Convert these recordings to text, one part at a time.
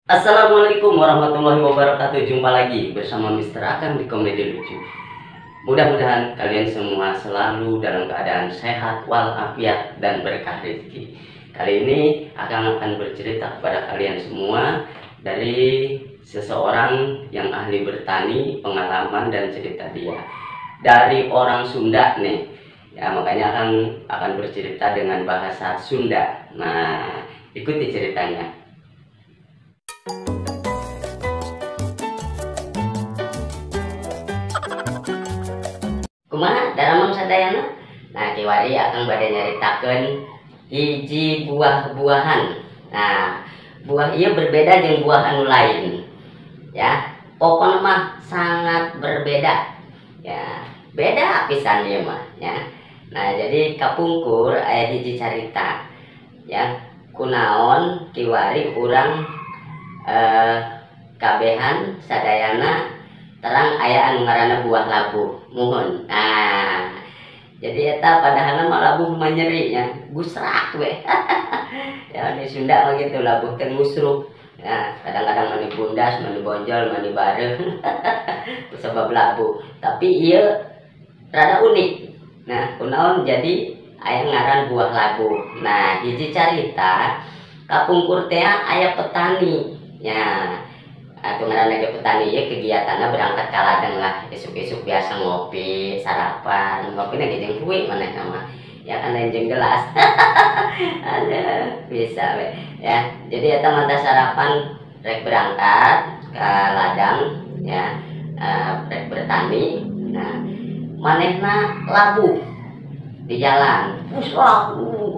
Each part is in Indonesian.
Assalamualaikum warahmatullahi wabarakatuh. Jumpa lagi bersama Mister Akang di Komedi Lucu. Mudah-mudahan kalian semua selalu dalam keadaan sehat walafiat dan berkah rezeki. Kali ini Akang akan bercerita kepada kalian semua dari seseorang yang ahli bertani, pengalaman dan cerita dia. Dari orang Sunda nih. Ya, makanya akan bercerita dengan bahasa Sunda. Nah, ikuti ceritanya. Kumaha dalam sadayana? Nah, kiwari akan badai nyaritakeun hiji buah-buahan. Nah, buah iya berbeda dengan buah anu lain. Ya, pokoknya mah sangat berbeda. Ya, beda pisan ieu mah ya. Nah, jadi kapungkur aya hiji carita. Ya, kunaon kiwari urang kabehan sadayana terang aya anu ngaranna buah labu muhun. Nah, jadi eta padahal mah labu mah nyeri nya gusrak we. Ya di Sunda mah gitu, labu teh ngusruk. Nah, kadang-kadang mani bundas, mani bonjol, mani bareng. Sebab labu. Tapi ieu rada unik. Nah, kunaon jadi aya ngaran buah labu. Nah, hiji carita kapungkur teh aya petani. Ya, atau ngaran lagi petani ya kegiatannya berangkat ke ladang lah, esuk-esuk biasa ngopi sarapan ngopi lagi jeung kuih mana nama ya kan lain jeung gelas. Ada bisa we ya. Jadi eta mata sarapan rek berangkat ke ladang ya, rek bertani. Nah, manehna labu di jalan labu,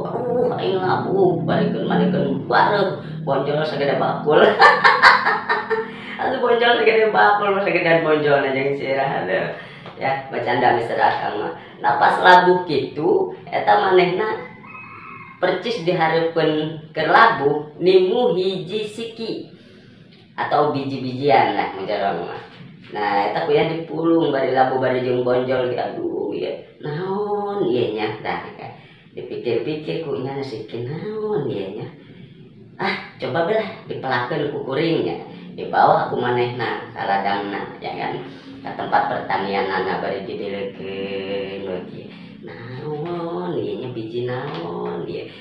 aing labu barikeun manehkeun bareng bonjol sagede bakul. Aduh bonjol segede bakul, segede bonjol aja yang sirah ada. Ya, bercanda Mister Akang mah. Nah pas labu gitu, eta manehna percis dihareupeun ke labu nimu hiji siki atau biji-bijian lah menjarong mah. Nah, eta kuya dipulung bari labu bari jeung bonjol gitu. Aduh ya. Naon ieu nya tah. Dipikir-pikir ku nya siki naon ieu nya. Ah, coba belah dipelakeun ku kuringnya. Dibawa aku manehna ka ladangna ya kan, ke tempat pertanian anak bari didelekeun lagi. Naon ieu nya biji naon ieu?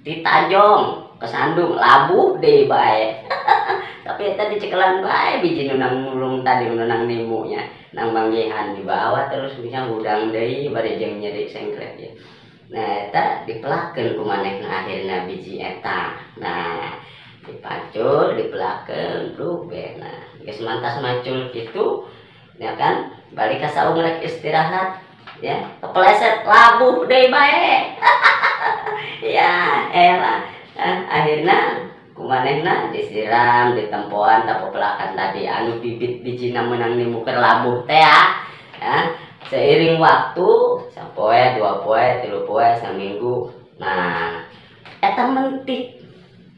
Ditajong kesandung labu deui bae. Tapi eta dicekelan bae biji nu nang nulung tadi nu nang nimu nya, nang manggihan dibawa terus bisa ngudang deui bari jeung nyeri sengkret ya. Nah, eta dipelakeun ku manehna akhirna biji eta. Nah, dipacul dipelakeun bruk be. Nah, geus mantas macul kitu ya kan, balik ka saung rek istirahat ya, kepleset labu deui bae. Ya elah, akhirna kumanehna disiram ditempoan tapopelakan tadi anu bibit bijina meunang nimukeun labu teh ya. Seiring waktu sapoe, 2 poe, 3 poe, saminggu. Nah, eta mentik.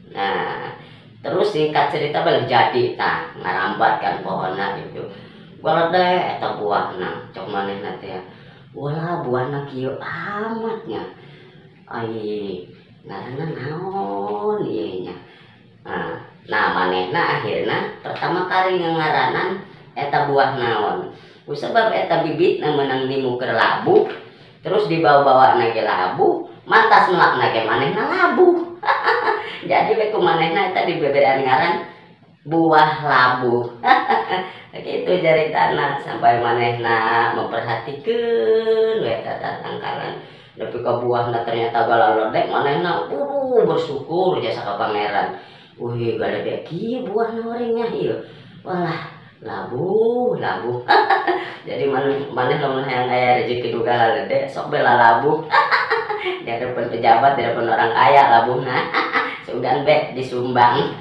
Nah, terus singkat cerita balik jadi tah ngarambat kan pohonna gitu. Balade eta buahna, cok manehna teh. Ulah buahna kieu amatnya. Ai, ngaranna naon ieu nya. Nah, manehna akhirna pertama kali ngaranan eta buah naon. Kusebab eta bibitna meunang nimukeun labu, terus dibawa-bawa nage labu, mantas melakna ge manehna labu. Jadi we kumanehna eta dibeberan ngaran buah labu. Gitu jaritana sampai manehna memperhatikeun we eta tatangkalan. Nepi ka buahna ternyata galalodek manehna bersyukur jasa ka pangeran. Wih galede kieu buahna orangnya ieu. Walah labu. Jadi maneh lamun hayang aya rezeki nu galalede sok bela labu. Di hadapan pejabat, di hadapan orang kaya labuhna. Sugan be disumbang.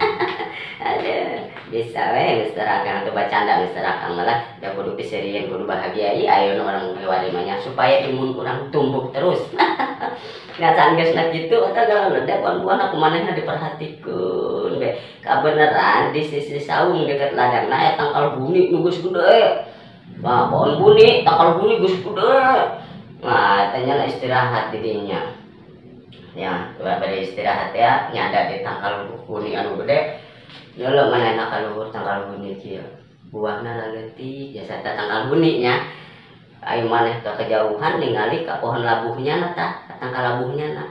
Aduh, bisa we Mister Akang tuh bacanda Mister Akang malah da kudu piseureun kudu bahagiai ayeuna orang kiwari mah supaya imun urang tumbuh terus. Ngacan geusna kitu eta galalede buah-buahna kumanehna diperhatikeun be. Kabeneran di sisi saung deket ladangna aya tangkal buni nu geus gede. Wah, pohon buni, tangkal buni geus gede. Nah, tanya istirahat di dinya. Ya, bari istirahat ya nyada di tangkal buni anu gede. Nyolo mana enak kalau tanggal huni kia buahna laleutik jasa tanggal huninya ayo maneh ke kejauhan ningali ka pohon labuhnya na tah tangkal labuhnya na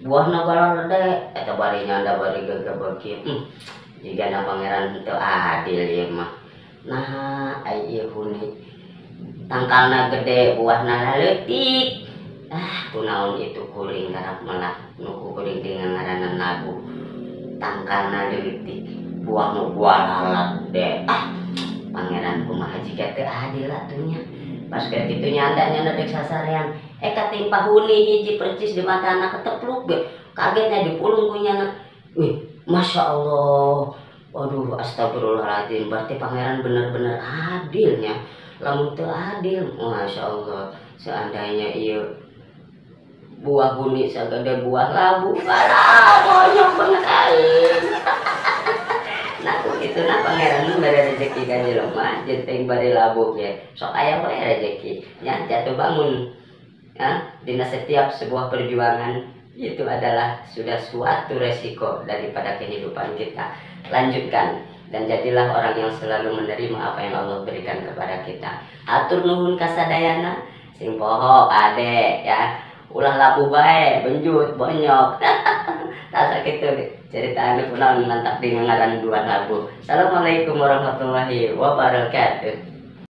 buahna galede eta bari nyanda bari gegabeuki jiga na pangeran teu adil ieu mah nah ai ieu huni tangkalna gede buahna laleutik kunaon itu kuring garap melah nu kuring dengan ngaranan labu tangkalna leutik buahna buah gede pangeran kumaha jika teu adil atunya pas kitu nyandanya nedek sasarean katimpa huni hiji percis di matana ketepluk ge kagetnya dipulung kunyana masya Allah waduh astagfirullahaladzim berarti pangeran bener-bener adilnya lamun teu adil masya Allah seandainya iya buah huni sagede buah labu bonyok banget aing nah itu nah pangeran lu bari rezeki kan jelema jeung bari labu ya sok aya wae rezeki nya jatuh bangun dina setiap sebuah perjuangan itu adalah sudah suatu resiko daripada kehidupan kita. Lanjutkan dan jadilah orang yang selalu menerima apa yang Allah berikan kepada kita. Atur nuhun kasadayana sing poho ade ya ulah labu bae benjut bonyok tasa kitu cerita anu kunaon mantap di ngaran dua labu. Assalamualaikum warahmatullahi wabarakatuh.